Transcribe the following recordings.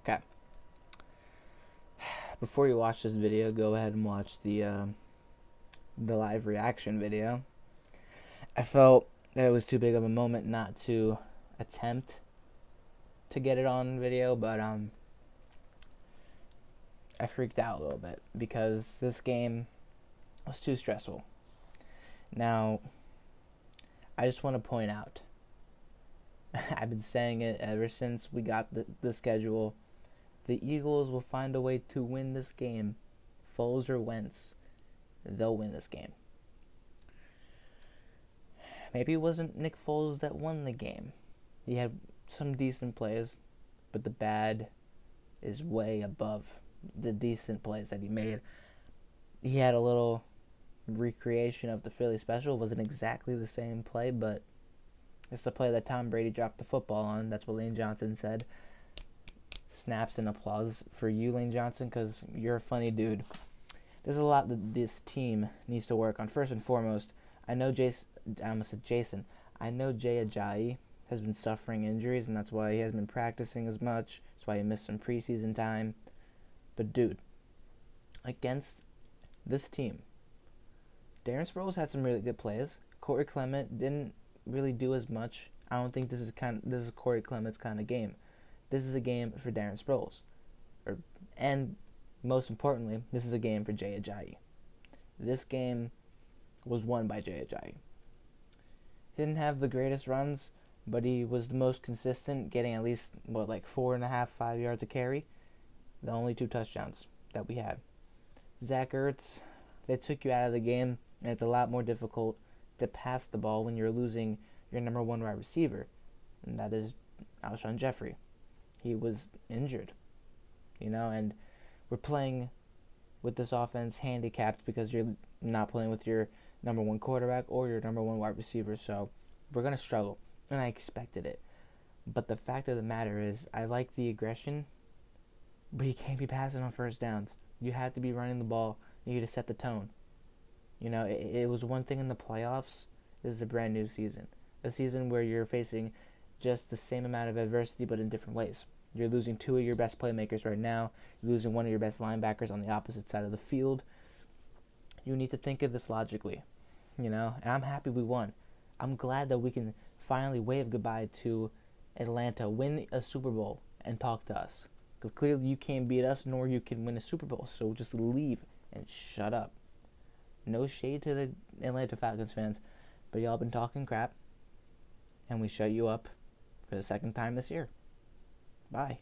Okay. Before you watch this video, go ahead and watch the live reaction video. I felt that it was too big of a moment not to attempt to get it on video, but I freaked out a little bit because this game was too stressful. Now, I just want to point out, I've been saying it ever since we got the schedule. The Eagles will find a way to win this game. Foles or Wentz, they'll win this game. Maybe it wasn't Nick Foles that won the game. He had some decent plays, but the bad is way above the decent plays that he made. He had a little recreation of the Philly special. It wasn't exactly the same play, but it's the play that Tom Brady dropped the football on. That's what Lane Johnson said. Snaps and applause for you, Lane Johnson, because you're a funny dude. There's a lot that this team needs to work on. First and foremost, I know Jason. I know Jay Ajayi has been suffering injuries, and that's why he hasn't been practicing as much. That's why he missed some preseason time. But dude, against this team, Darren Sproles had some really good plays. Corey Clement didn't really do as much. I don't think this is Corey Clement's kind of game. This is a game for Darren Sproles. And most importantly, this is a game for Jay Ajayi. This game was won by Jay Ajayi. He didn't have the greatest runs, but he was the most consistent, getting at least, 4.5, 5 yards a carry. The only 2 touchdowns that we had. Zach Ertz, they took you out of the game, and it's a lot more difficult to pass the ball when you're losing your number 1 wide receiver, and that is Alshon Jeffrey. He was injured, and we're playing with this offense handicapped because you're not playing with your number 1 quarterback or your number 1 wide receiver, so we're going to struggle, and I expected it. But the fact of the matter is, I like the aggression, but you can't be passing on first downs. You have to be running the ball. You need to set the tone. It was one thing in the playoffs. This is a brand new season. A season where you're facing just the same amount of adversity, but in different ways. You're losing 2 of your best playmakers right now. You're losing 1 of your best linebackers on the opposite side of the field. You need to think of this logically, and I'm happy we won. I'm glad that we can finally wave goodbye to Atlanta, win a Super Bowl, and talk to us. Because clearly you can't beat us, nor you can win a Super Bowl, so just leave and shut up. No shade to the Atlanta Falcons fans, but y'all been talking crap, and we shut you up for the 2nd time this year. Bye.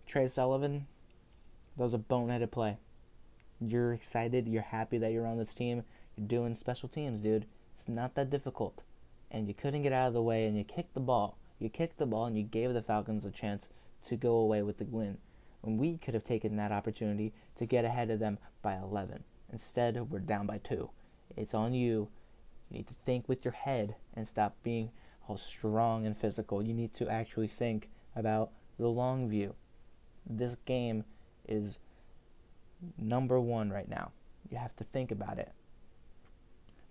Trey Sullivan, that was a boneheaded play. You're excited, you're happy that you're on this team, you're doing special teams, dude. It's not that difficult. And you couldn't get out of the way, and you kicked the ball. You kicked the ball, and you gave the Falcons a chance to go away with the win. When we could have taken that opportunity to get ahead of them by 11. Instead, we're down by 2. It's on you. You need to think with your head and stop being all strong and physical. You need to actually think about the long view. This game is number 1 right now. You have to think about it.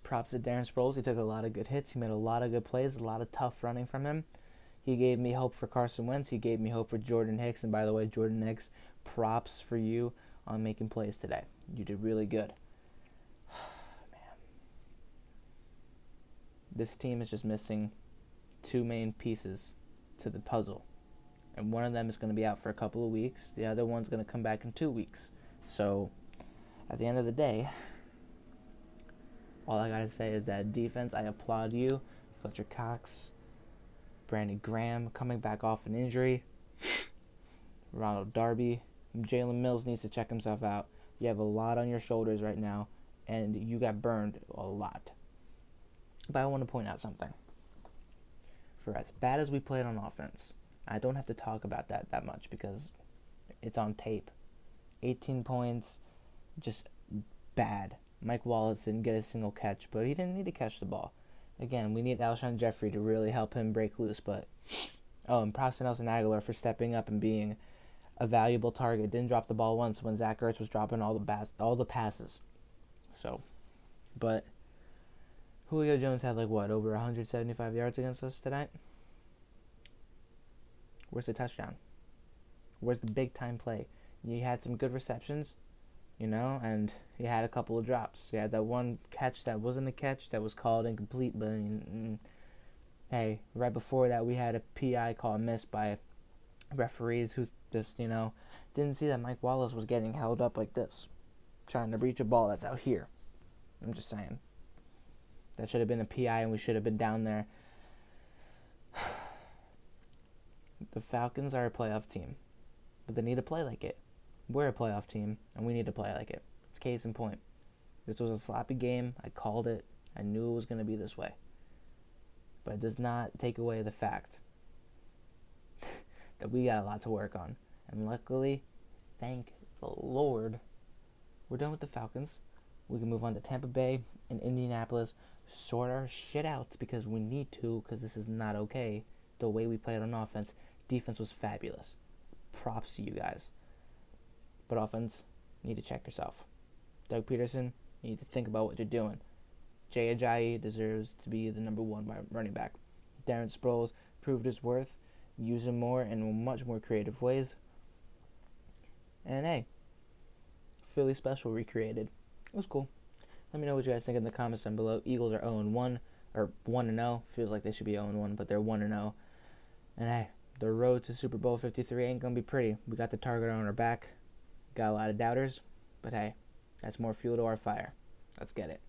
Props to Darren Sproles. He took a lot of good hits. He made a lot of good plays, a lot of tough running from him. He gave me hope for Carson Wentz. He gave me hope for Jordan Hicks. And by the way, Jordan Hicks, props for you on making plays today. You did really good. Man. This team is just missing 2 main pieces to the puzzle. And one of them is going to be out for a couple of weeks. The other one's going to come back in 2 weeks. So, at the end of the day, all I got to say is that defense, I applaud you. Fletcher Cox, Brandon Graham coming back off an injury, Ronald Darby, Jalen Mills needs to check himself out. You have a lot on your shoulders right now, and you got burned a lot. But I want to point out something. For as bad as we played on offense, I don't have to talk about that much because it's on tape. 18 points, just bad. Mike Wallace didn't get a single catch, but he didn't need to catch the ball. Again, we need Alshon Jeffrey to really help him break loose, but and props to Nelson Aguilar for stepping up and being a valuable target. Didn't drop the ball once when Zach Ertz was dropping all the passes. So, but Julio Jones had over 175 yards against us tonight. Where's the touchdown? Where's the big time play? You had some good receptions, and you had a couple of drops. You had that one catch that wasn't a catch that was called incomplete, but hey, right before that we had a PI call missed by referees who just, didn't see that Mike Wallace was getting held up like this, trying to reach a ball that's out here. I'm just saying. That should have been a PI and we should have been down there. The Falcons are a playoff team, but they need to play like it. We're a playoff team, and we need to play like it. It's case in point. This was a sloppy game. I called it. I knew it was going to be this way. But it does not take away the fact that we got a lot to work on. And luckily, thank the Lord, we're done with the Falcons. We can move on to Tampa Bay and Indianapolis, sort our shit out because we need to, because this is not okay. The way we played on offense, defense was fabulous. Props to you guys. But offense, you need to check yourself. Doug Peterson, you need to think about what you're doing. Jay Ajayi deserves to be the number one running back. Darren Sproles proved his worth. Use him more in much more creative ways. And hey, Philly Special recreated. It was cool. Let me know what you guys think in the comments down below. Eagles are 0-1, or 1-0. Feels like they should be 0-1, but they're 1-0. And hey, the road to Super Bowl 53 ain't gonna be pretty. We got the target on our back. Got a lot of doubters, but hey, that's more fuel to our fire. Let's get it.